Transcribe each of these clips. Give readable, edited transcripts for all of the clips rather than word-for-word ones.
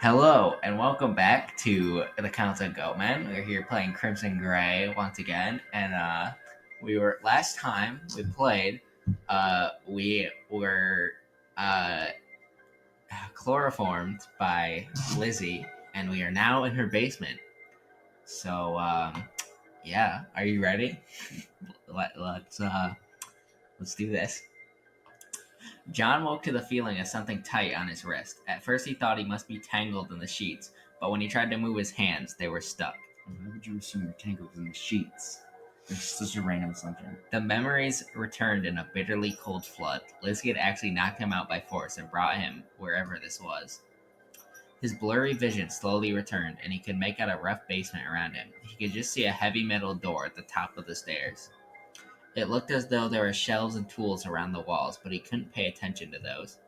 Hello and welcome back to the Council of Goatmen. We're here playing Crimson Gray once again, and we were last time we played. We were uh, chloroformed by Lizzie, and we are now in her basement. So yeah, are you ready? Let's do this. John woke to the feeling of something tight on his wrist. At first, he thought he must be tangled in the sheets, but when he tried to move his hands, they were stuck. Why would you assume you're tangled in the sheets? It's such a random assumption. The memories returned in a bitterly cold flood. Lizzie had actually knocked him out by force and brought him wherever this was. His blurry vision slowly returned, and he could make out a rough basement around him. He could just see a heavy metal door at the top of the stairs. It looked as though there were shelves and tools around the walls, but he couldn't pay attention to those.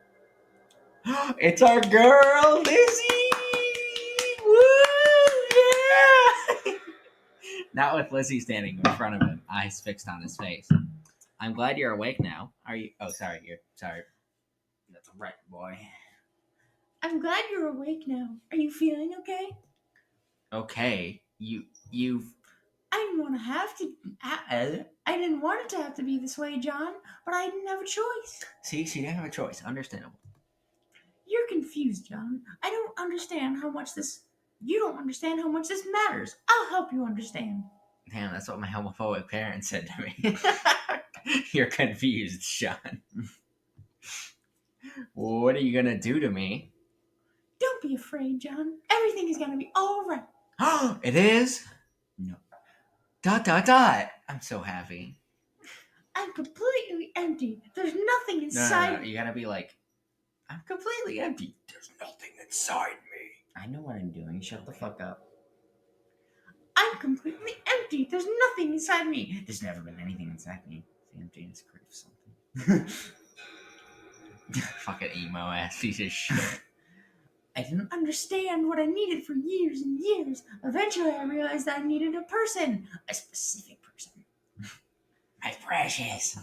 It's our girl, Lizzie! Woo! Yeah! Not with Lizzie standing in front of him, eyes fixed on his face. I'm glad you're awake now. Are you? Oh, sorry. You're sorry. That's right, boy. I'm glad you're awake now. Are you feeling okay? Okay. You've. I didn't want to have to. I didn't want it to have to be this way, John, but I didn't have a choice. See, she didn't have a choice. Understandable. You're confused, John. I don't understand how much this. You don't understand how much this matters. I'll help you understand. Damn, that's what my homophobic parents said to me. You're confused, Sean. What are you gonna do to me? Don't be afraid, John. Everything is gonna be all right. It is? No. ... I'm so happy. I'm completely empty. There's nothing inside. No. You gotta be like, I'm completely empty. There's nothing inside me. I know what I'm doing. Shut the fuck up. I'm completely empty. There's nothing inside me. There's never been anything inside me. The emptiness craves something. Fucking emo ass piece of shit. I didn't understand what I needed for years and years. Eventually, I realized that I needed a person, a specific person. My precious.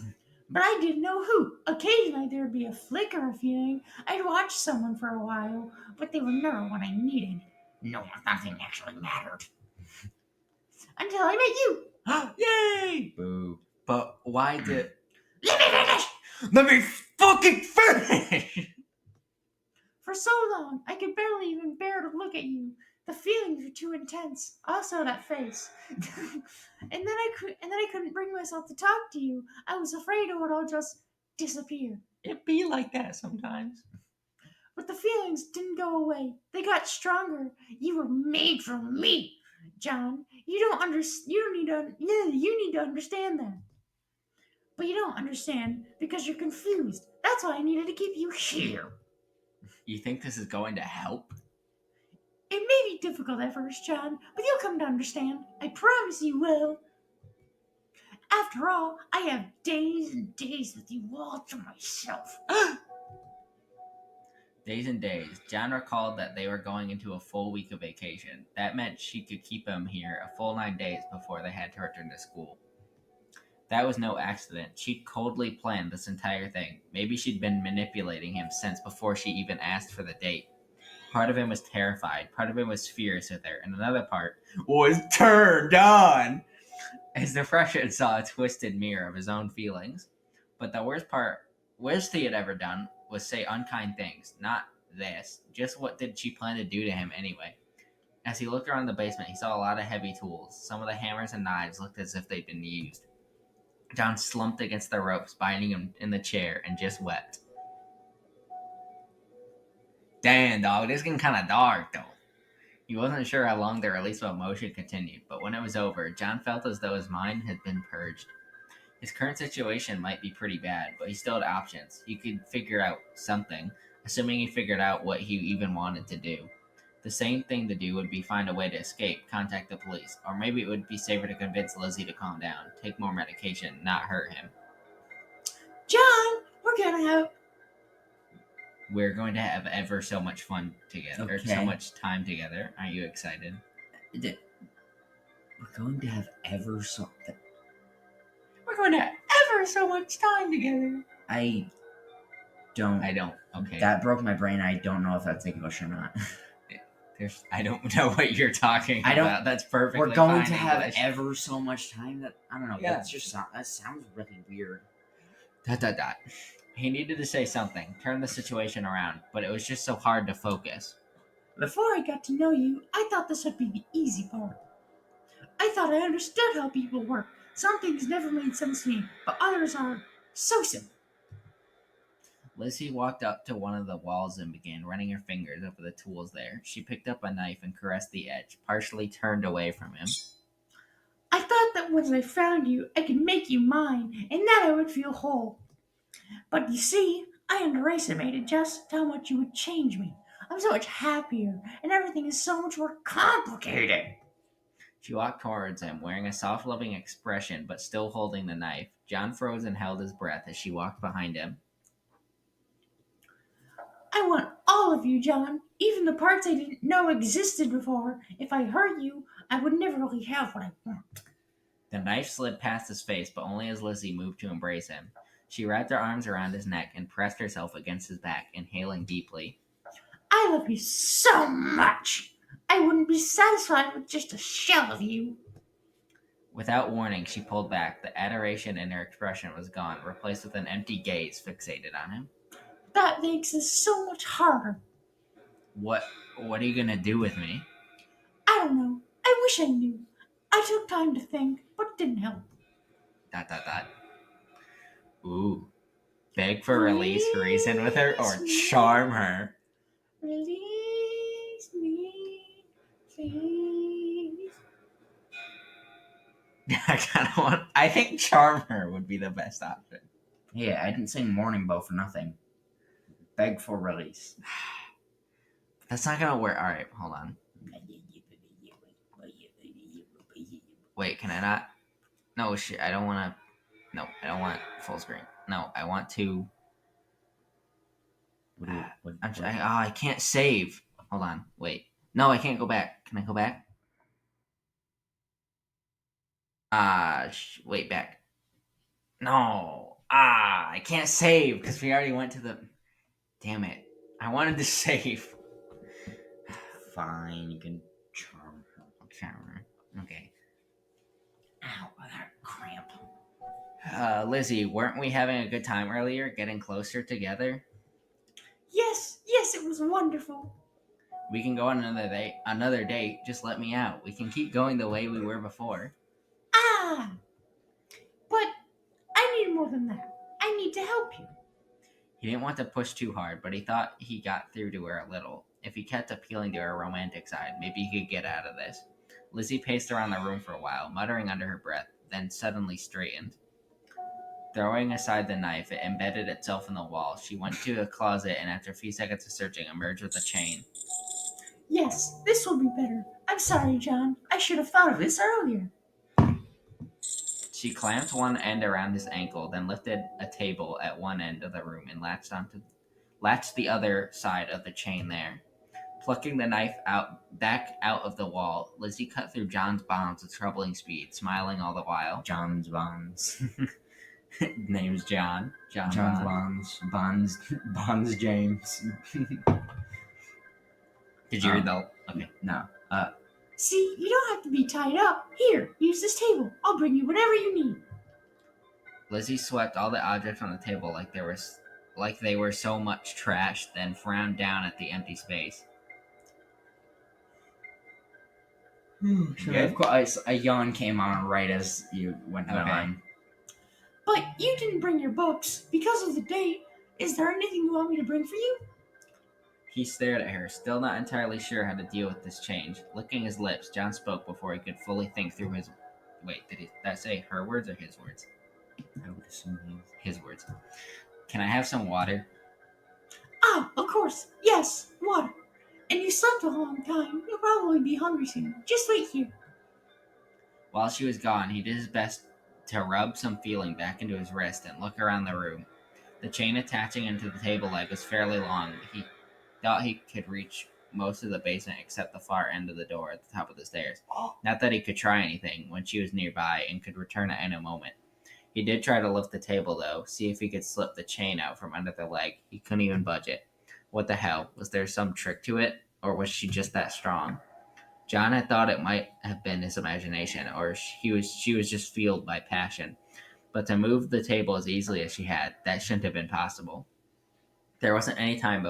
But I didn't know who. Occasionally, there would be a flicker of feeling. I'd watch someone for a while, but they were never what I needed. No, nothing actually mattered. Until I met you. Yay! Boo. But why did... Let me finish! Let me fucking finish! For so long, I could barely even bear to look at you. The feelings were too intense. Also, that face. and then I couldn't bring myself to talk to you. I was afraid it would all just disappear. It be like that sometimes. But the feelings didn't go away. They got stronger. You were made for me, John. You need to understand that. But you don't understand because you're confused. That's why I needed to keep you here. You think this is going to help? It may be difficult at first, John, but you'll come to understand. I promise you will. After all, I have days and days with you all to myself. Days and days. John recalled that they were going into a full week of vacation. That meant she could keep him here a full 9 days before they had to return to school. That was no accident. She'd coldly planned this entire thing. Maybe she'd been manipulating him since before she even asked for the date. Part of him was terrified. Part of him was furious with her. And another part was turned on as the freshman saw a twisted mirror of his own feelings. But the worst he had ever done was say unkind things. Not this. Just what did she plan to do to him anyway? As he looked around the basement, he saw a lot of heavy tools. Some of the hammers and knives looked as if they'd been used. John slumped against the ropes, binding him in the chair, and just wept. Damn, dog, this getting kind of dark, though. He wasn't sure how long the release of emotion continued, but when it was over, John felt as though his mind had been purged. His current situation might be pretty bad, but he still had options. He could figure out something, assuming he figured out what he even wanted to do. The same thing to do would be find a way to escape, contact the police, or maybe it would be safer to convince Lizzie to calm down, take more medication, not hurt him. John, We're going to have ever so much fun together, or so much time together. Aren't you excited? We're going to have ever so... We're going to have ever so much time together. I don't. Okay. That broke my brain. I don't know if that's English or not. I don't know what you're talking I don't- about. That's perfectly We're going fine to have English. ever so much time that I don't know. Yeah. That sounds really weird. ... He needed to say something, turn the situation around, but it was just so hard to focus. Before I got to know you, I thought this would be the easy part. I thought I understood how people work. Some things never made sense to me, but others are so simple. Lizzie walked up to one of the walls and began running her fingers over the tools there. She picked up a knife and caressed the edge, partially turned away from him. I thought that once I found you, I could make you mine, and then I would feel whole. But you see, I underestimated just how much you would change me. I'm so much happier, and everything is so much more complicated. She walked towards him, wearing a soft, loving expression, but still holding the knife. John froze and held his breath as she walked behind him. I want all of you, John, even the parts I didn't know existed before. If I hurt you, I would never really have what I want. The knife slid past his face, but only as Lizzie moved to embrace him. She wrapped her arms around his neck and pressed herself against his back, inhaling deeply. I love you so much. I wouldn't be satisfied with just a shell of you. Without warning, she pulled back. The adoration in her expression was gone, replaced with an empty gaze fixated on him. That makes this so much harder. What are you gonna do with me? I don't know. I wish I knew. I took time to think, but it didn't help. ... Ooh. Beg for release, reason with her, or charm her? Release me, please. I think charm her would be the best option. Yeah, I didn't sing Morning Bow for nothing. Beg for release. That's not gonna work. Alright, hold on. Wait, can I not? No, shit, I don't wanna. No, I don't want full screen. No, I want to. I can't save. Hold on, wait. No, I can't go back. Can I go back? Wait, back. No. I can't save because we already went to the. Damn it. I wanted to save. Fine, you can charm her. Charm her. Okay. Ow, I got a cramp. Lizzie, weren't we having a good time earlier, getting closer together? Yes, it was wonderful. We can go on another date. Just let me out. We can keep going the way we were before. But I need more than that. I need to help you. He didn't want to push too hard, but he thought he got through to her a little. If he kept appealing to her romantic side, maybe he could get out of this. Lizzie paced around the room for a while, muttering under her breath, then suddenly straightened. Throwing aside the knife, it embedded itself in the wall. She went to a closet and after a few seconds of searching, emerged with a chain. Yes, this will be better. I'm sorry, John. I should have thought of this earlier. She clamped one end around his ankle, then lifted a table at one end of the room and latched the other side of the chain there. Plucking the knife back out of the wall, Lizzie cut through John's bonds with troubling speed, smiling all the while. John's bonds. Name's John. John's bonds. Bonds James. Did you read the... Okay. No. See, you don't have to be tied up. Here, use this table. I'll bring you whatever you need. Lizzie swept all the objects on the table like they were so much trash, then frowned down at the empty space. Of course, a yawn came on right as you went on. But you didn't bring your books because of the date. Is there anything you want me to bring for you? He stared at her, still not entirely sure how to deal with this change. Licking his lips, John spoke before he could fully think through his... Wait, did that say her words or his words? I would assume his words. Can I have some water? Ah, of course. Yes, water. And you slept a long time. You'll probably be hungry soon. Just wait here. While she was gone, he did his best to rub some feeling back into his wrist and look around the room. The chain attaching into the table leg was fairly long. He thought he could reach most of the basement except the far end of the door at the top of the stairs. Not that he could try anything when she was nearby and could return at any moment. He did try to lift the table, though, see if he could slip the chain out from under the leg. He couldn't even budge it. What the hell? Was there some trick to it? or was she just that strong? John had thought it might have been his imagination, or she was just fueled by passion. But to move the table as easily as she had, that shouldn't have been possible. There wasn't any time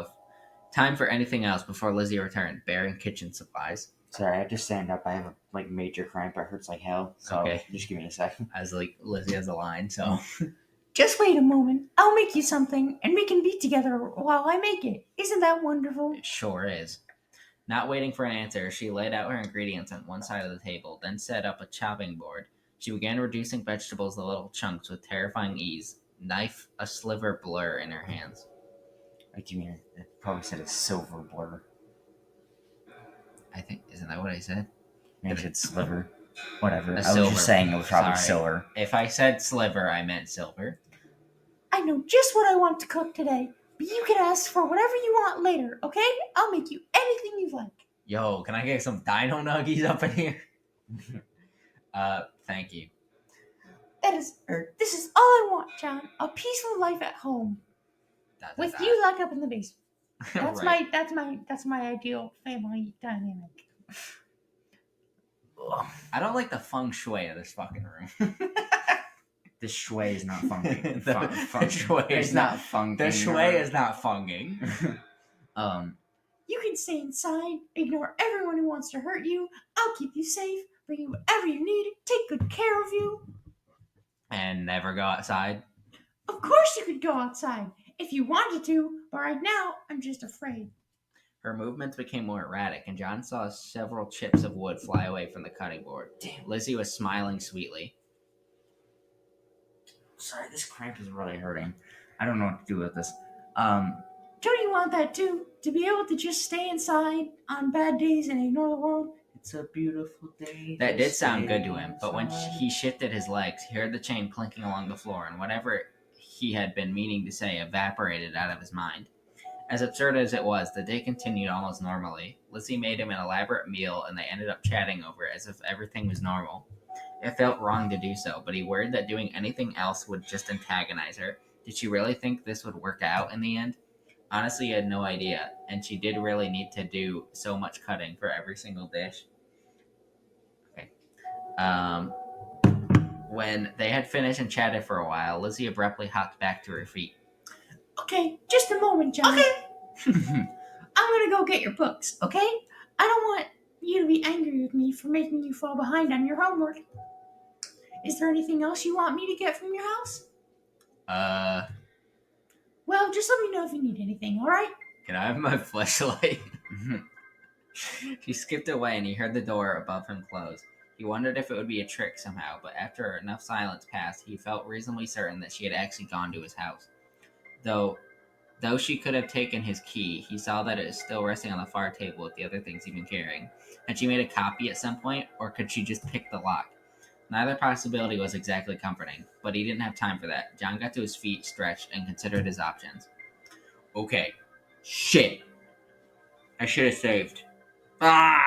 for anything else before Lizzie returned, bearing kitchen supplies. Sorry, I have to stand up. I have a major cramp. It hurts like hell. So Okay. just give me a second. As like Lizzie has a line, so Just wait a moment. I'll make you something, and we can be together while I make it. Isn't that wonderful? it sure is. Not waiting for an answer, she laid out her ingredients on one side of the table, then set up a chopping board. She began reducing vegetables to little chunks with terrifying ease, knife a sliver blur in her hands. Like, you mean it probably said a silver blur. I think, isn't that what I said? Maybe it's sliver. Whatever. A I was silver. just saying it was probably Sorry. silver. If I said sliver, I meant silver. I know just what I want to cook today, but you can ask for whatever you want later, okay? I'll make you anything you like. Yo, can I get some dino nuggies up in here? Thank you. This is all I want, John. A peaceful life at home with you locked up in the basement. That's right. that's my ideal family dynamic. I don't like the feng shui of this fucking room. The shui is not funky. The shui It's is not funky. The shui is not funging. You can stay inside, ignore everyone who wants to hurt you. I'll keep you safe, bring you whatever you need, take good care of you. And never go outside. Of course you could go outside if you wanted to, but right now I'm just afraid. Her movements became more erratic, and John saw several chips of wood fly away from the cutting board. Damn. Lizzie was smiling sweetly. Sorry, this cramp is really hurting. I don't know what to do with this. Don't you want that too? To be able to just stay inside on bad days and ignore the world? It's a beautiful day. That did sound good to him, but when he shifted his legs, he heard the chain clinking along the floor, and whatever he had been meaning to say evaporated out of his mind. As absurd as it was, the day continued almost normally. Lizzie made him an elaborate meal, and they ended up chatting over it as if everything was normal. It felt wrong to do so, but he worried that doing anything else would just antagonize her. Did she really think this would work out in the end? Honestly, he had no idea, and she did really need to do so much cutting for every single dish. Okay. When they had finished and chatted for a while, Lizzie abruptly hopped back to her feet. Okay, just a moment, John. Okay. I'm gonna go get your books, okay? I don't want you to be angry with me for making you fall behind on your homework. Is there anything else you want me to get from your house? Well, just let me know if you need anything, alright? Can I have my flashlight? She skipped away and he heard the door above him close. He wondered if it would be a trick somehow, but after enough silence passed, he felt reasonably certain that she had actually gone to his house. Though she could have taken his key, he saw that it was still resting on the far table with the other things he'd been carrying. Had she made a copy at some point, or could she just pick the lock? Neither possibility was exactly comforting, but he didn't have time for that. John got to his feet, stretched, and considered his options. Okay. Shit. I should have saved. Fuck!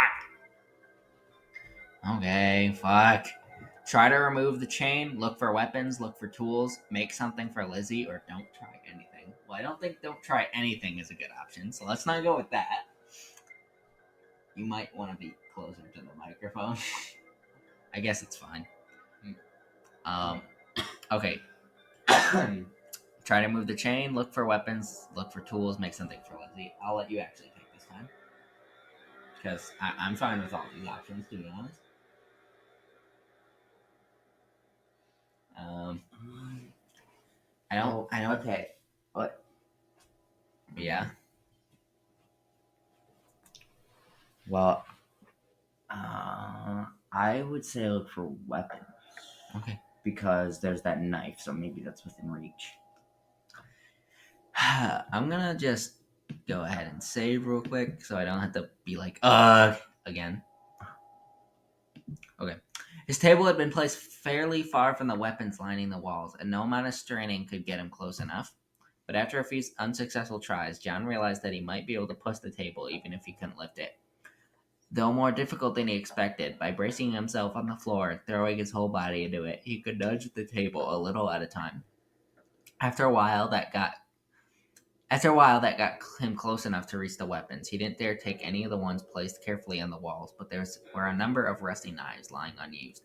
Okay, fuck. Try to remove the chain, look for weapons, look for tools, make something for Lizzie, or don't try anything. Well, I don't think don't try anything is a good option, so let's not go with that. You might want to be closer to the microphone. I guess it's fine. Okay. Try to move the chain, look for weapons, look for tools, make something for Lizzie. I'll let you actually take this time. Because I'm fine with all these options, to be honest. I don't. Okay. What? Yeah. Well, I would say look for weapons. Okay. Because there's that knife, so maybe that's within reach. I'm gonna just go ahead and save real quick so I don't have to be like, again. Okay. His table had been placed fairly far from the weapons lining the walls, and no amount of straining could get him close enough. But after a few unsuccessful tries, John realized that he might be able to push the table even if he couldn't lift it. Though more difficult than he expected, by bracing himself on the floor and throwing his whole body into it, he could nudge the table a little at a time. After a while, After a while, that got him close enough to reach the weapons. He didn't dare take any of the ones placed carefully on the walls, but there were a number of rusty knives lying unused.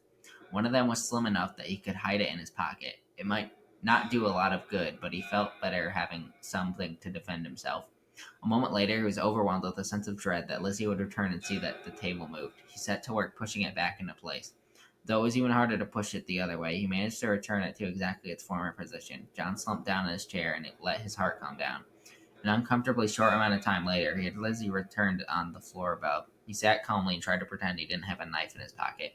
One of them was slim enough that he could hide it in his pocket. It might not do a lot of good, but he felt better having something to defend himself. A moment later, he was overwhelmed with a sense of dread that Lizzie would return and see that the table moved. He set to work pushing it back into place. Though it was even harder to push it the other way, he managed to return it to exactly its former position. John slumped down in his chair and let his heart calm down. An uncomfortably short amount of time later, he had Lizzie returned on the floor above. He sat calmly and tried to pretend he didn't have a knife in his pocket.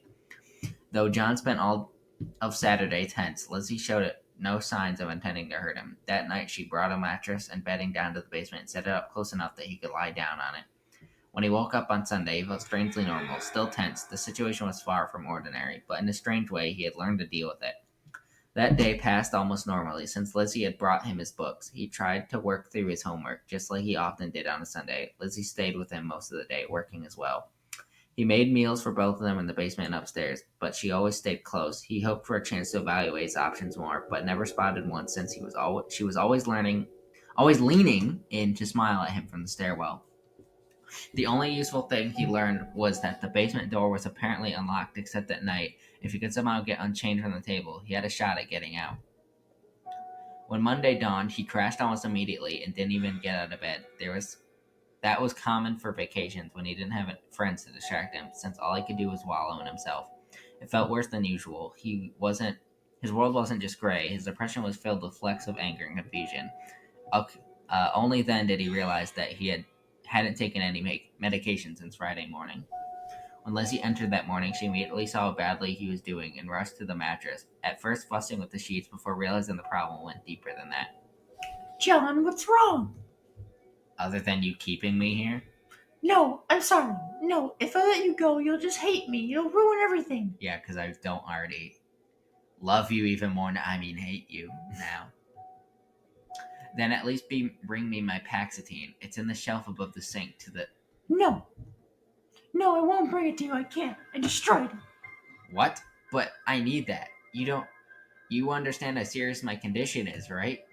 Though John spent all of Saturday tense, Lizzie showed no signs of intending to hurt him. That night, she brought a mattress and bedding down to the basement and set it up close enough that he could lie down on it. When he woke up on Sunday, he felt strangely normal. Still tense, the situation was far from ordinary, but in a strange way, he had learned to deal with it. That day passed almost normally. Since Lizzie had brought him his books, he tried to work through his homework, just like he often did on a Sunday. Lizzie stayed with him most of the day, working as well. He made meals for both of them in the basement and upstairs, but she always stayed close. He hoped for a chance to evaluate his options more, but never spotted one since she was always leaning in to smile at him from the stairwell. The only useful thing he learned was that the basement door was apparently unlocked except at night. If he could somehow get unchained from the table, he had a shot at getting out. When Monday dawned, he crashed almost immediately and didn't even get out of bed. That was common for vacations when he didn't have friends to distract him, since all he could do was wallow in himself. It felt worse than usual. His world wasn't just gray. His depression was filled with flecks of anger and confusion. Only then did he realize that he hadn't taken any medication since Friday morning. When Lizzie entered that morning, she immediately saw how badly he was doing and rushed to the mattress, at first fussing with the sheets before realizing the problem went deeper than that. John, what's wrong? Other than you keeping me here? No, I'm sorry. No, if I let you go, you'll just hate me. You'll ruin everything. Yeah, because I don't already love you even more. Hate you now. Then at least bring me my Paxatine. It's in the shelf above the sink to the... No. No, I won't bring it to you. I can't. I destroyed it. What? But I need that. You understand how serious my condition is, right?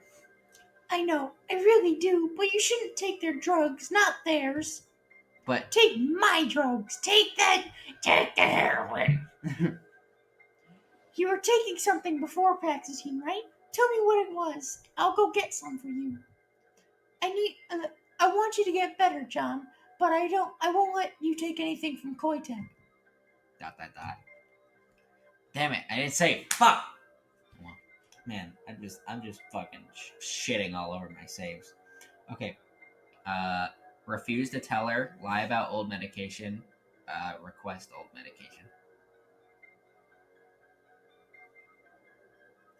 I know. I really do. But you shouldn't take their drugs, not theirs. But... Take my drugs. Take the heroin. You were taking something before Paxatine, right? Tell me what it was. I'll go get some for you. I want you to get better, John, but I won't let you take anything from Koitek. ... Damn it, I didn't say it. Fuck! Man, I'm just fucking shitting all over my saves. Okay. Refuse to tell her, lie about old medication, request old medication.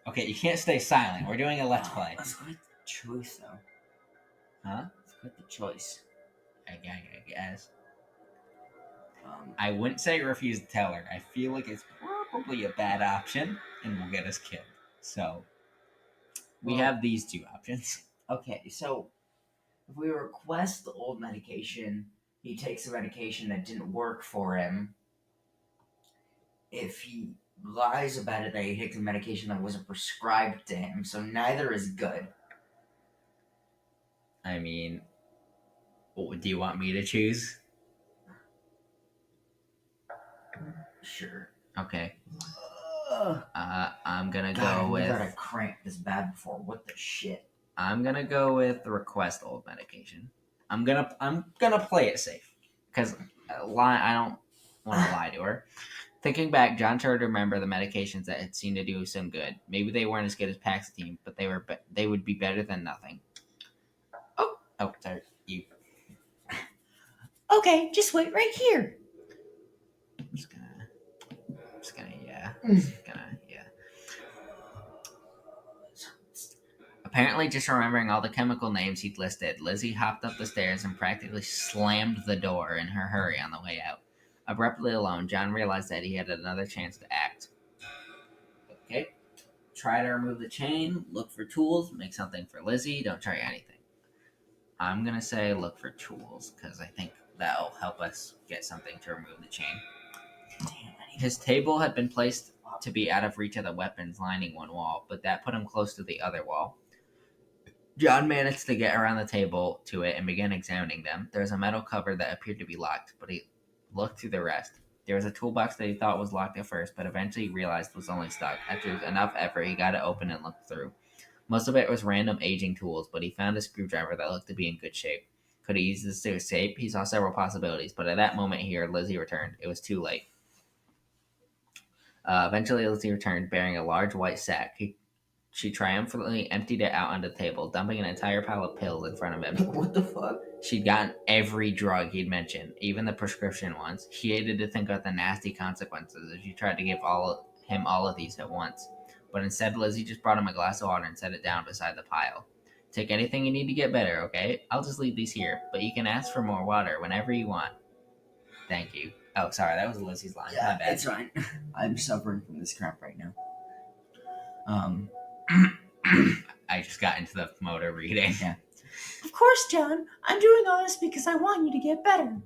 Okay, you can't stay silent. We're doing a let's play. That's quite the choice, though. Huh? That's quite the choice. I guess. I wouldn't say refuse to tell her. I feel like it's probably a bad option and will get us killed. So, we have these two options. Okay, so if we request the old medication, he takes the medication that didn't work for him. If he lies about it that he takes a medication that wasn't prescribed to him, so neither is good. I mean, do you want me to choose? Sure. Okay. I'm gonna God, go with... I've never had a cramp this bad before. What the shit? I'm gonna go with request old medication. I'm gonna play it safe because I don't want to lie to her. Thinking back, John tried to remember the medications that had seemed to do some good. Maybe they weren't as good as Paxatine, but they would be better than nothing. Oh, sorry, you. Okay, just wait right here. Yeah. Apparently, just remembering all the chemical names he'd listed, Lizzie hopped up the stairs and practically slammed the door in her hurry on the way out. Abruptly alone, John realized that he had another chance to act. Okay. Try to remove the chain, look for tools, make something for Lizzie, don't try anything. I'm going to say look for tools, because I think that'll help us get something to remove the chain. His table had been placed to be out of reach of the weapons lining one wall, but that put him close to the other wall. John managed to get around the table to it and began examining them. There was a metal cover that appeared to be locked, but he looked through the rest. There was a toolbox that he thought was locked at first, but eventually realized was only stuck. After enough effort, he got it open and looked through. Most of it was random aging tools, but he found a screwdriver that looked to be in good shape. Could he use this to escape? He saw several possibilities, but at that moment he heard Lizzie returned. It was too late. Eventually, Lizzie returned, bearing a large white sack. She triumphantly emptied it out onto the table, dumping an entire pile of pills in front of him. What the fuck? She'd gotten every drug he'd mentioned, even the prescription ones. He hated to think of the nasty consequences if she tried to give him all of these at once. But instead, Lizzie just brought him a glass of water and set it down beside the pile. Take anything you need to get better, okay? I'll just leave these here, but you can ask for more water whenever you want. Thank you. Oh, sorry, that was Lizzie's line. Yeah, My bad. it's fine. I'm suffering from this crap right now. I just got into the mode of reading. Yeah. Of course, John. I'm doing all this because I want you to get better.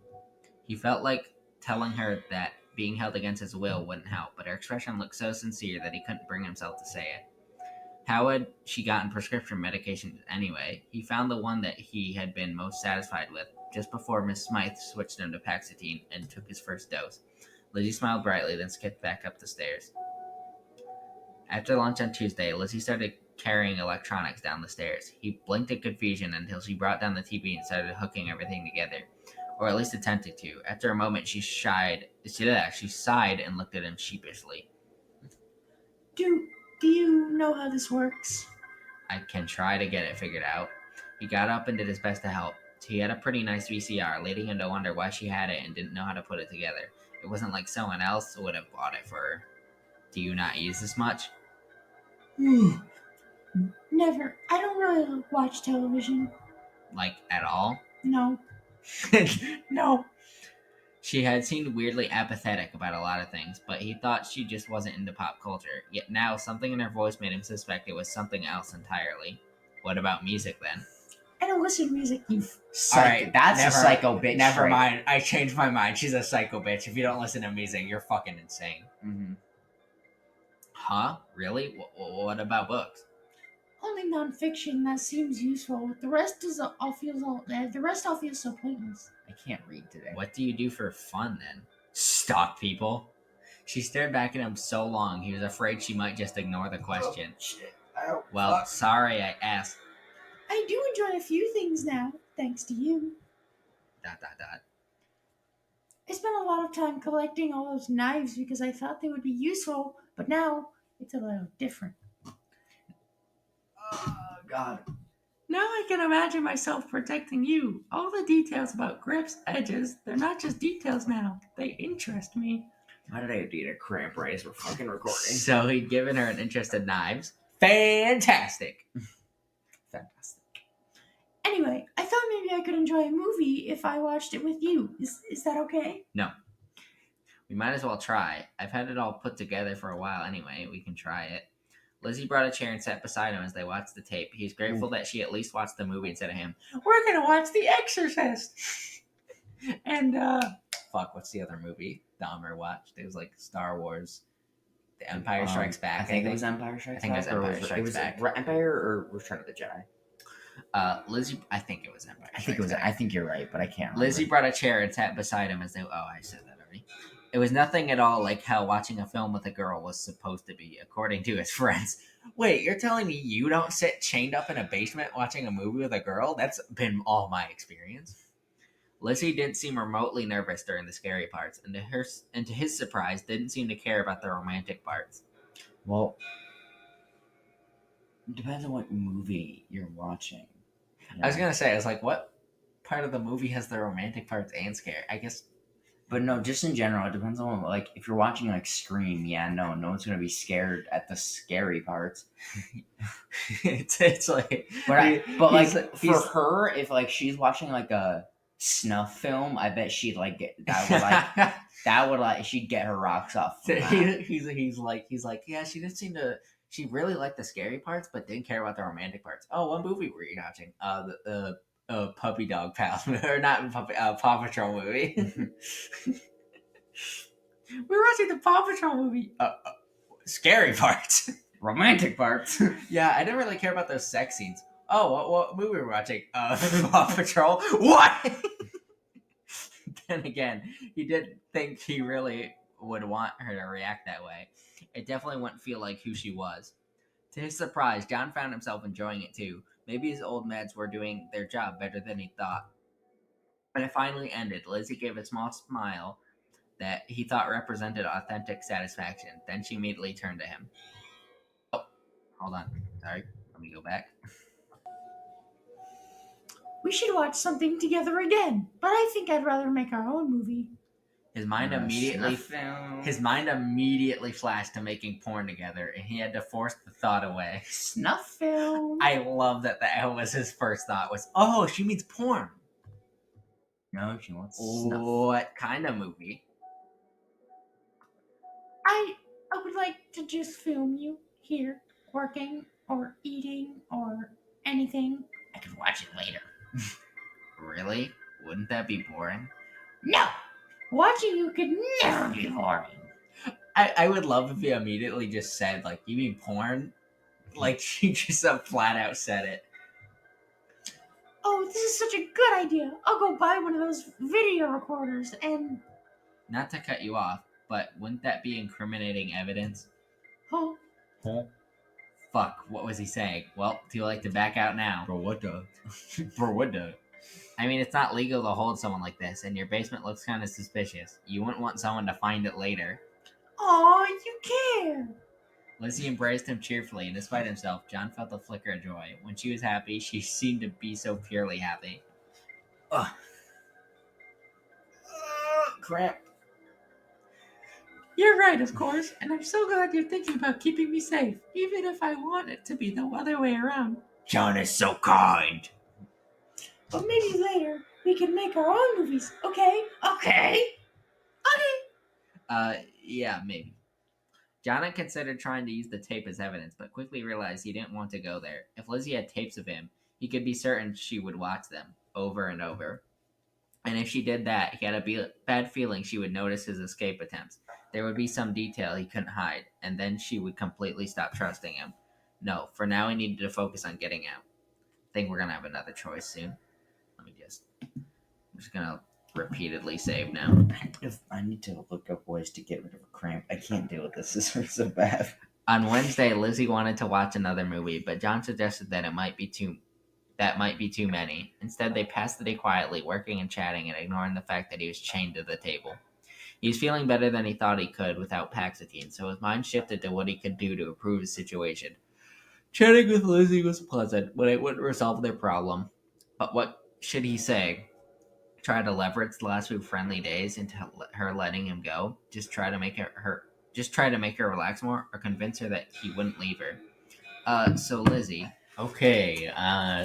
He felt like telling her that being held against his will wouldn't help, but her expression looked so sincere that he couldn't bring himself to say it. How had she gotten prescription medication anyway? He found the one that he had been most satisfied with just before Miss Smythe switched him to Paxitine and took his first dose. Lizzie smiled brightly, then skipped back up the stairs. After lunch on Tuesday, Lizzie started carrying electronics down the stairs. He blinked in confusion until she brought down the TV and started hooking everything together, or at least attempted to. After a moment, she sighed and looked at him sheepishly. Do you know how this works? I can try to get it figured out. He got up and did his best to help. He had a pretty nice VCR, leading him to wonder why she had it and didn't know how to put it together. It wasn't like someone else would have bought it for her. Do you not use this much? Never. I don't really watch television. Like, at all? No. No. She had seemed weirdly apathetic about a lot of things, but he thought she just wasn't into pop culture. Yet now, something in her voice made him suspect it was something else entirely. What about music, then? I don't listen to music, you Psycho. That's a psycho bitch. Never right? mind. I changed my mind. She's a psycho bitch. If you don't listen to music, you're fucking insane. Mm-hmm. Huh? Really? What about books? Only nonfiction that seems useful. The rest all feels so pointless. I can't read today. What do you do for fun, then? Stalk people? She stared back at him so long, he was afraid she might just ignore the question. Oh, shit. Oh, Well, fuck. sorry I asked. I do enjoy a few things now, thanks to you. ... I spent a lot of time collecting all those knives because I thought they would be useful, but now it's a little different. Oh, God. Now I can imagine myself protecting you. All the details about grips, edges, they're not just details now. They interest me. Why did I need a cramp right as we're fucking recording? So he'd given her an interest in knives. Fantastic. Fantastic. Anyway, I thought maybe I could enjoy a movie if I watched it with you. Is that okay? No. We might as well try. I've had it all put together for a while anyway. We can try it. Lizzie brought a chair and sat beside him as they watched the tape. He's grateful that she at least watched the movie instead of him. We're gonna watch The Exorcist. And, Fuck, what's the other movie Dahmer watched? It was like Star Wars, The Empire Strikes Back. I think it was Empire Strikes Back. I think it was Empire Strikes Back. Empire or Return of the Jedi? Lizzie, I think it was Empire I think it was. Strikes Back. I think you're right, but I can't remember. Lizzie brought a chair and sat beside him as they... Oh, I said that already. It was nothing at all like how watching a film with a girl was supposed to be, according to his friends. Wait, you're telling me you don't sit chained up in a basement watching a movie with a girl? That's been all my experience. Lizzie didn't seem remotely nervous during the scary parts, and to his surprise, didn't seem to care about the romantic parts. Well, it depends on what movie you're watching. I was gonna say, I was like, what part of the movie has the romantic parts and scare? I guess... But no, just in general, it depends on, like, if you're watching, like, Scream, yeah, no one's gonna be scared at the scary parts. it's like... But for her, if, like, she's watching, like, a snuff film, I bet she'd, like, she'd get her rocks off. He's like, yeah, she didn't seem to... She really liked the scary parts, but didn't care about the romantic parts. Oh, what movie were you watching? The Puppy Dog Pal, or not Puppy, Paw Patrol movie. We're watching the Paw Patrol movie. Scary parts. Romantic parts. Yeah, I didn't really care about those sex scenes. Oh, what movie we're watching? Paw Patrol. What? Then again, he didn't think he really would want her to react that way. It definitely wouldn't feel like who she was. To his surprise, John found himself enjoying it too. Maybe his old meds were doing their job better than he thought. When it finally ended, Lizzie gave a small smile that he thought represented authentic satisfaction. Then she immediately turned to him. Oh, hold on. Sorry. Let me go back. We should watch something together again, but I think I'd rather make our own movie. His mind immediately flashed to making porn together, and he had to force the thought away. Snuff film. I love that was his first thought was, oh, she means porn. No, she wants snuff. What kind of movie? I would like to just film you here, working or eating or anything. I could watch it later. Really? Wouldn't that be boring? No! Watching you could never be boring. I would love if he immediately just said, like, you mean porn? Like, she just flat out said it. Oh, this is such a good idea. I'll go buy one of those video recorders and... Not to cut you off, but wouldn't that be incriminating evidence? Huh? Fuck, what was he saying? Well, do you like to back out now? Bro, what the? Bro, what the? I mean, it's not legal to hold someone like this, and your basement looks kind of suspicious. You wouldn't want someone to find it later. Aw, you care. Lizzie embraced him cheerfully, and despite himself, John felt a flicker of joy. When she was happy, she seemed to be so purely happy. Ugh. Cramp. You're right, of course, and I'm so glad you're thinking about keeping me safe, even if I want it to be the other way around. John is so kind. But maybe later we can make our own movies, okay? Okay? Yeah, maybe. John had considered trying to use the tape as evidence, but quickly realized he didn't want to go there. If Lizzie had tapes of him, he could be certain she would watch them, over and over. And if she did that, he had a bad feeling she would notice his escape attempts. There would be some detail he couldn't hide, and then she would completely stop trusting him. No, for now he needed to focus on getting out. I think we're going to have another choice soon. I'm just going to repeatedly save now. If I need to look up ways to get rid of a cramp, I can't deal with this. This hurts so bad. On Wednesday, Lizzie wanted to watch another movie, but John suggested that might be too many. Instead, they passed the day quietly, working and chatting and ignoring the fact that he was chained to the table. He was feeling better than he thought he could without Paxatine, so his mind shifted to what he could do to improve his situation. Chatting with Lizzie was pleasant, but it wouldn't resolve their problem. But what should he say? Try to leverage the last few friendly days into her letting him go? Just try to make her relax more, or convince her that he wouldn't leave her? So Lizzie. Okay,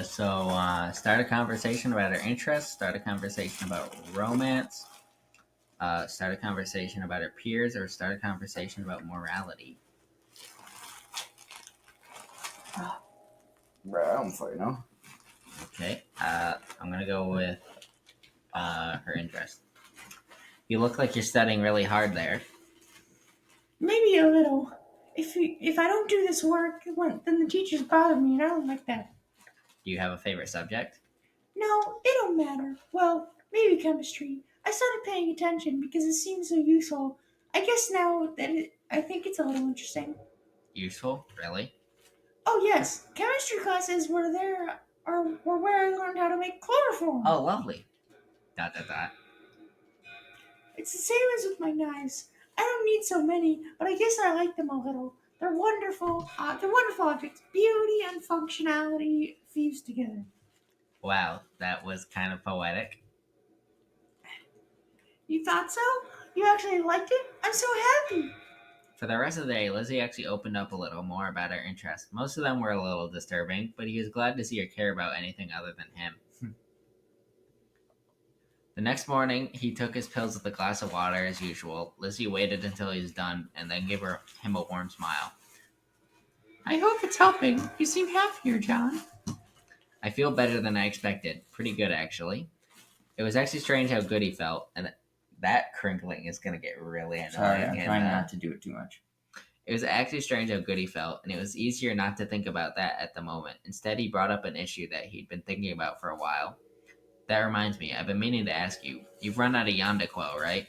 start a conversation about her interests, start a conversation about romance, start a conversation about her peers, or start a conversation about morality. Bro, I'm fine now. Okay, I'm gonna go with her interest. You look like you're studying really hard there. Maybe a little. If I don't do this work, then the teachers bother me, and I don't like that. Do you have a favorite subject? No, it don't matter. Well, maybe chemistry. I started paying attention because it seems so useful. I guess now that I think it's a little interesting. Useful? Really? Oh yes, chemistry classes were where I learned how to make chloroform. Oh, lovely. ... It's the same as with my knives. I don't need so many, but I guess I like them a little. They're wonderful. They're wonderful objects. Beauty and functionality fused together. Wow, that was kind of poetic. You thought so? You actually liked it? I'm so happy. For the rest of the day, Lizzie actually opened up a little more about her interests. Most of them were a little disturbing, but he was glad to see her care about anything other than him. The next morning, he took his pills with a glass of water as usual. Lizzie waited until he was done and then gave him a warm smile. I hope it's helping. You seem happier, John. I feel better than I expected. Pretty good, actually. It was actually strange how good he felt, and that crinkling is going to get really annoying. Sorry, I'm trying not to do it too much. It was actually strange how good he felt, and it was easier not to think about that at the moment. Instead, he brought up an issue that he'd been thinking about for a while. That reminds me, I've been meaning to ask you. You've run out of Yondequil, right?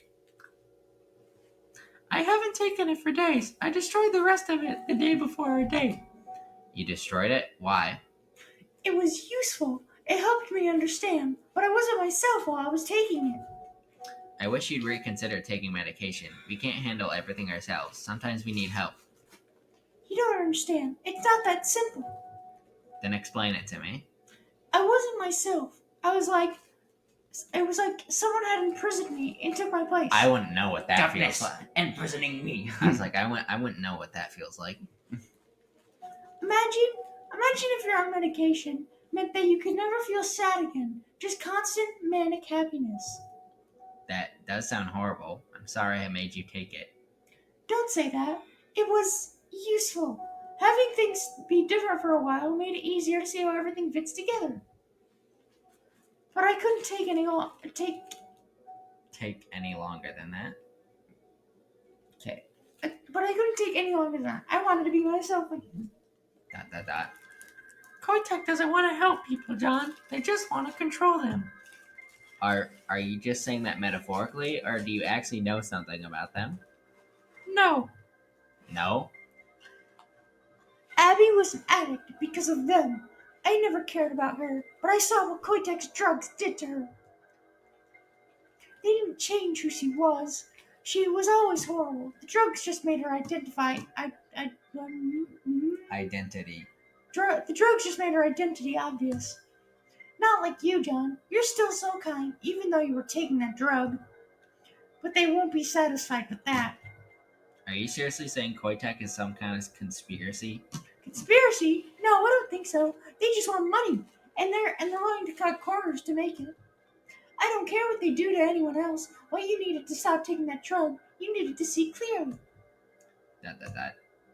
I haven't taken it for days. I destroyed the rest of it the day before our date. You destroyed it? Why? It was useful. It helped me understand, but I wasn't myself while I was taking it. I wish you'd reconsider taking medication. We can't handle everything ourselves. Sometimes we need help. You don't understand. It's not that simple. Then explain it to me. I wasn't myself. It was like someone had imprisoned me and took my place. I wouldn't know what that Darkness feels like. imprisoning me. I was like, I wouldn't know what that feels like. Imagine if you're on medication meant that you could never feel sad again. Just constant manic happiness. That does sound horrible. I'm sorry I made you take it. Don't say that. It was useful. Having things be different for a while made it easier to see how everything fits together. But I couldn't take Any longer than that? Okay. but I couldn't take any longer than that. I wanted to be myself again. ... Koitek doesn't want to help people, John. They just want to control them. Are you just saying that metaphorically, or do you actually know something about them? No. No? Abby was an addict because of them. I never cared about her, but I saw what Koitek's drugs did to her. They didn't change who she was. She was always horrible. The drugs just made her Identity. The drugs just made her identity obvious. Not like you, John. You're still so kind, even though you were taking that drug. But they won't be satisfied with that. Are you seriously saying Koitek is some kind of conspiracy? Conspiracy? No, I don't think so. They just want money, and they're willing to cut corners to make it. I don't care what they do to anyone else. What you needed to stop taking that drug, you needed to see clearly.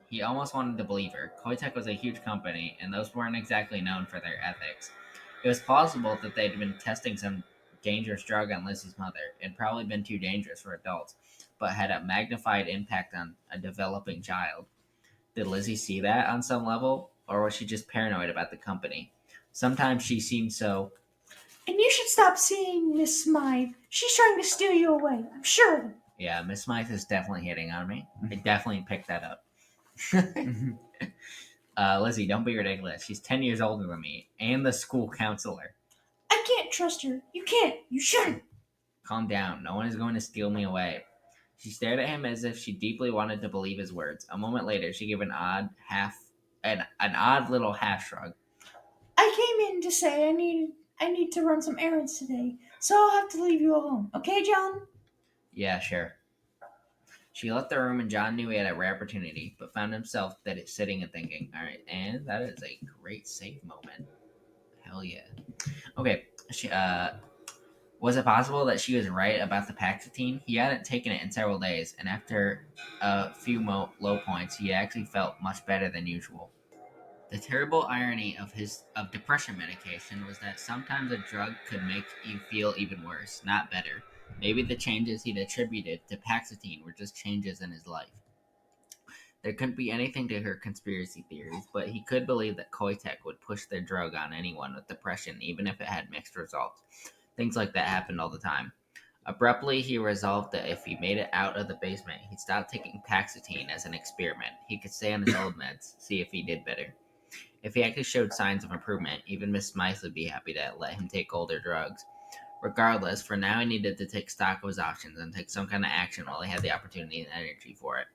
He almost wanted to believe her. Koitek was a huge company, and those weren't exactly known for their ethics. It was plausible that they'd been testing some dangerous drug on Lizzie's mother. It'd probably been too dangerous for adults, but had a magnified impact on a developing child. Did Lizzie see that on some level, or was she just paranoid about the company? Sometimes she seemed so. And you should stop seeing Miss Smythe. She's trying to steal you away. I'm sure of it. Yeah, Miss Smythe is definitely hitting on me. I definitely picked that up. Lizzie, don't be ridiculous. She's 10 years older than me, and the school counselor. I can't trust her. You can't. You shouldn't. Calm down. No one is going to steal me away. She stared at him as if she deeply wanted to believe his words. A moment later, she gave an odd little half shrug. I came in to say I need to run some errands today, so I'll have to leave you alone. Okay, John? Yeah, sure. She left the room, and John knew he had a rare opportunity, but found himself sitting and thinking, all right, and that is a great save moment. Hell yeah. Okay, was it possible that she was right about the Paxatine? He hadn't taken it in several days, and after a few low points, he actually felt much better than usual. The terrible irony of depression medication was that sometimes a drug could make you feel even worse, not better. Maybe the changes he'd attributed to Paxatine were just changes in his life. There couldn't be anything to her conspiracy theories, but he could believe that Koitek would push their drug on anyone with depression, even if it had mixed results. Things like that happened all the time. Abruptly, he resolved that if he made it out of the basement, he'd stop taking Paxatine as an experiment. He could stay on his old meds, see if he did better. If he actually showed signs of improvement, even Miss Smythe would be happy to let him take older drugs. Regardless, for now he needed to take stock of his options and take some kind of action while he had the opportunity and energy for it.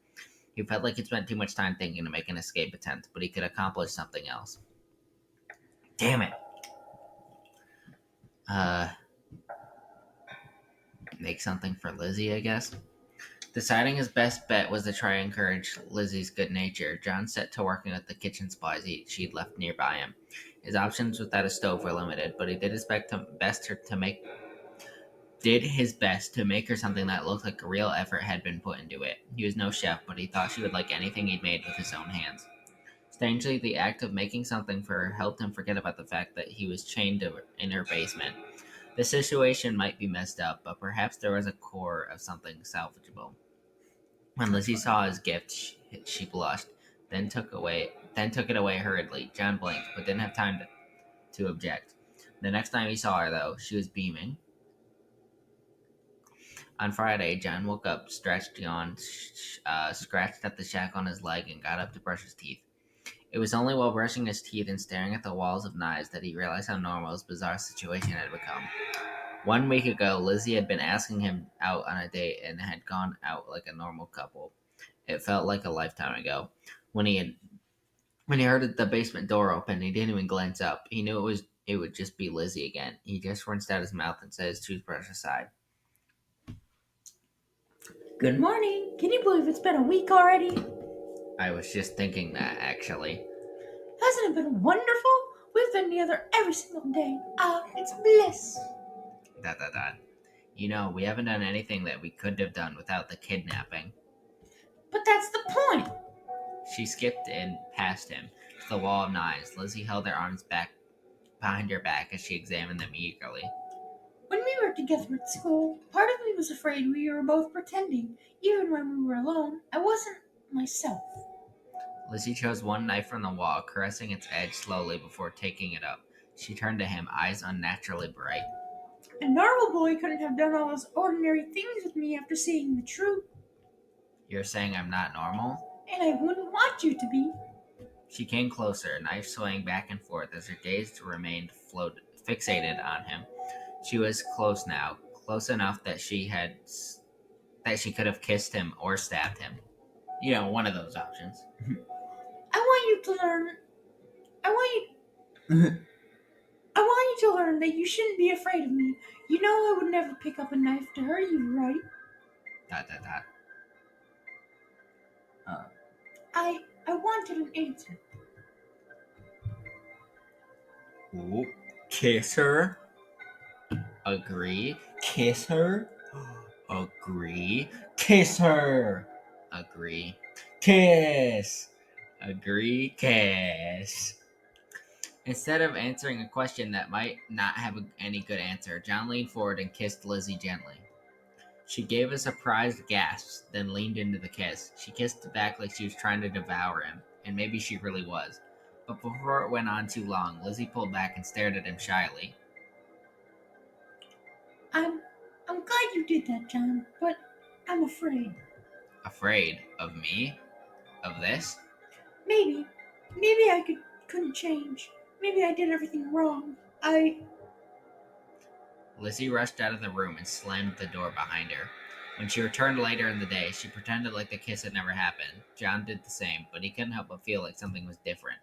He felt like he'd spent too much time thinking to make an escape attempt, but he could accomplish something else. Damn it! Make something for Lizzie, I guess. Deciding his best bet was to try and encourage Lizzie's good nature, John set to working with the kitchen supplies she'd left nearby him. His options without a stove were limited, but he did his best to make her something that looked like a real effort had been put into it. He was no chef, but he thought she would like anything he'd made with his own hands. Strangely, the act of making something for her helped him forget about the fact that he was chained in her basement. The situation might be messed up, but perhaps there was a core of something salvageable. When Lizzie saw his gift, she blushed, then took it away hurriedly. John blinked, but didn't have time to object. The next time he saw her, though, she was beaming. On Friday, John woke up, stretched, yawned, scratched at the shack on his leg, and got up to brush his teeth. It was only while brushing his teeth and staring at the walls of knives that he realized how normal his bizarre situation had become. 1 week ago, Lizzie had been asking him out on a date and had gone out like a normal couple. It felt like a lifetime ago. When he heard the basement door open, he didn't even glance up. He knew it would just be Lizzie again. He just rinsed out his mouth and set his toothbrush aside. Good morning. Can you believe it's been a week already? I was just thinking that, actually. Hasn't it been wonderful? We've been together every single day. It's bliss. ... We haven't done anything that we could have done without the kidnapping. But that's the point. She skipped in past him to the wall of knives. Lizzie held her arms back behind her back as she examined them eagerly. When we were together at school, part of me was afraid we were both pretending. Even when we were alone, I wasn't myself. Lizzie chose one knife from the wall, caressing its edge slowly before taking it up. She turned to him, eyes unnaturally bright. A normal boy couldn't have done all those ordinary things with me after seeing the truth. You're saying I'm not normal? And I wouldn't want you to be. She came closer, knife swaying back and forth as her gaze remained fixated on him. She was close now, close enough that she could have kissed him or stabbed him. One of those options. I want you to learn. I want you to learn that you shouldn't be afraid of me. You know I would never pick up a knife to hurt you, right? ... I wanted an answer. Ooh, kiss her. Agree. Kiss her. Agree. Kiss her. Agree. Kiss. Agree. Kiss. Instead of answering a question that might not have any good answer, John leaned forward and kissed Lizzie gently. She gave a surprised gasp, then leaned into the kiss. She kissed back like she was trying to devour him, and maybe she really was. But before it went on too long, Lizzie pulled back and stared at him shyly. I'm glad you did that, John, but I'm afraid. Afraid of me? Of this? Maybe I couldn't change. Maybe I did everything wrong. Lizzie rushed out of the room and slammed the door behind her. When she returned later in the day, she pretended like the kiss had never happened. John did the same, but he couldn't help but feel like something was different.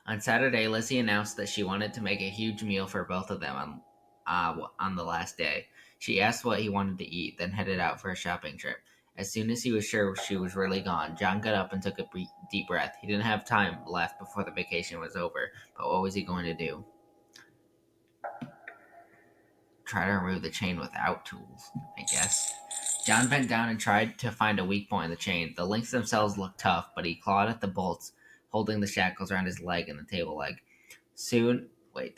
On Saturday, Lizzie announced that she wanted to make a huge meal for both of them on the last day. She asked what he wanted to eat, then headed out for a shopping trip. As soon as he was sure she was really gone, John got up and took a deep breath. He didn't have time left before the vacation was over, but what was he going to do? Try to remove the chain without tools, I guess. John bent down and tried to find a weak point in the chain. The links themselves looked tough, but he clawed at the bolts, holding the shackles around his leg and the table leg. Soon he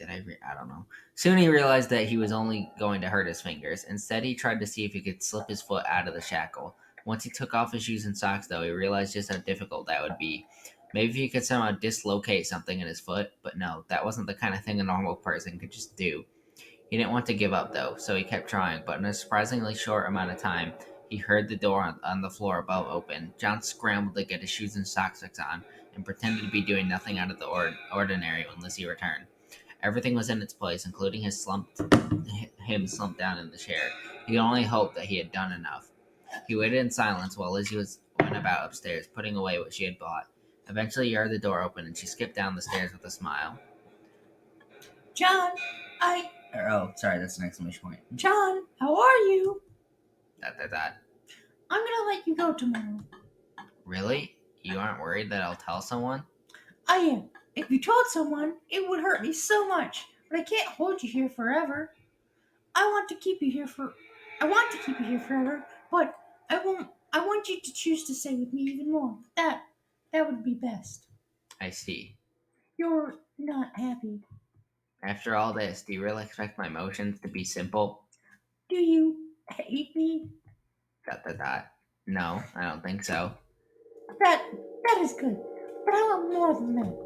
realized that he was only going to hurt his fingers. Instead, he tried to see if he could slip his foot out of the shackle. Once he took off his shoes and socks, though, he realized just how difficult that would be. Maybe he could somehow dislocate something in his foot, but no, that wasn't the kind of thing a normal person could just do. He didn't want to give up, though, so he kept trying, but in a surprisingly short amount of time, he heard the door on the floor above open. John scrambled to get his shoes and socks on and pretended to be doing nothing out of the ordinary when Lizzie returned. Everything was in its place, including him slumped down in the chair. He could only hope that he had done enough. He waited in silence while Lizzie went about upstairs, putting away what she had bought. Eventually, he heard the door open, and she skipped down the stairs with a smile. John, Oh, sorry, that's an exclamation point. John, how are you? I'm gonna let you go tomorrow. Really? You aren't worried that I'll tell someone? I am. If you told someone, it would hurt me so much. But I can't hold you here forever. I want to keep you here forever, but I won't. I want you to choose to stay with me even more. That would be best. I see. You're not happy. After all this, do you really expect my emotions to be simple? Do you hate me? Dot dot dot. No, I don't think so. That is good. But I want more than that.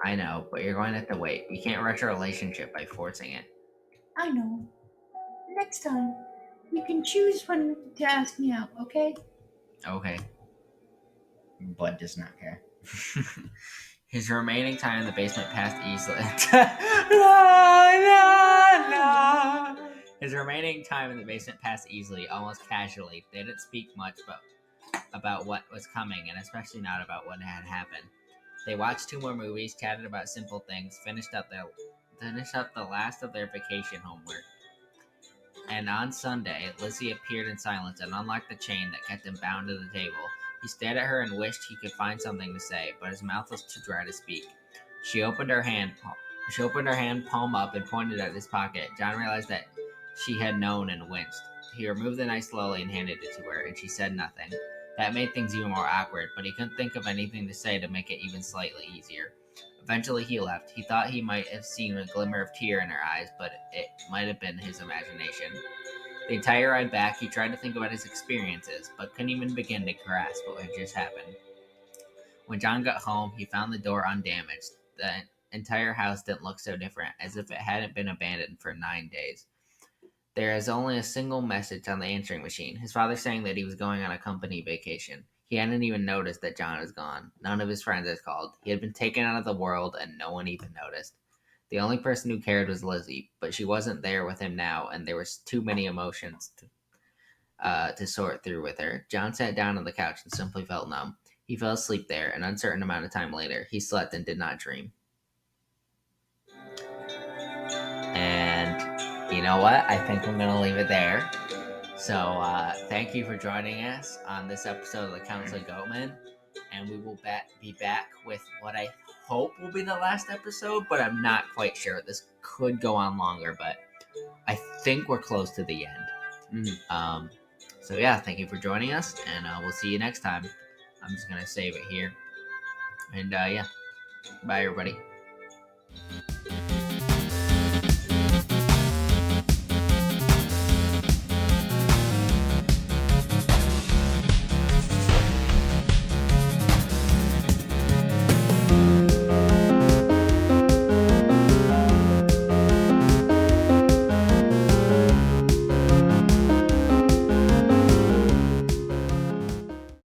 I know, but you're going to have to wait. You can't rush a relationship by forcing it. I know. Next time, you can choose when to ask me out, okay? Okay. Bud does not care. His remaining time in the basement passed easily. His remaining time in the basement passed easily, almost casually. They didn't speak much about what was coming, and especially not about what had happened. They watched 2 more movies, chatted about simple things, finished up the last of their vacation homework. And on Sunday, Lizzie appeared in silence and unlocked the chain that kept him bound to the table. He stared at her and wished he could find something to say, but his mouth was too dry to speak. She opened her hand palm up and pointed at his pocket. John realized that she had known and winced. He removed the knife slowly and handed it to her, and she said nothing. That made things even more awkward, but he couldn't think of anything to say to make it even slightly easier. Eventually he left. He thought he might have seen a glimmer of tear in her eyes, but it might have been his imagination. The entire ride back, he tried to think about his experiences, but couldn't even begin to grasp what had just happened. When John got home, he found the door undamaged. The entire house didn't look so different, as if it hadn't been abandoned for 9 days. There is only a single message on the answering machine. His father saying that he was going on a company vacation. He hadn't even noticed that John was gone. None of his friends had called. He had been taken out of the world, and no one even noticed. The only person who cared was Lizzie, but she wasn't there with him now, and there was too many emotions to sort through with her. John sat down on the couch and simply felt numb. He fell asleep there. An uncertain amount of time later, he slept and did not dream. And you know what? I think I'm going to leave it there. So thank you for joining us on this episode of the Council of Goatmen. And we will be back with what I hope will be the last episode, but I'm not quite sure. This could go on longer, but I think we're close to the end. So yeah, thank you for joining us, and we'll see you next time. I'm just going to save it here. And yeah, bye everybody.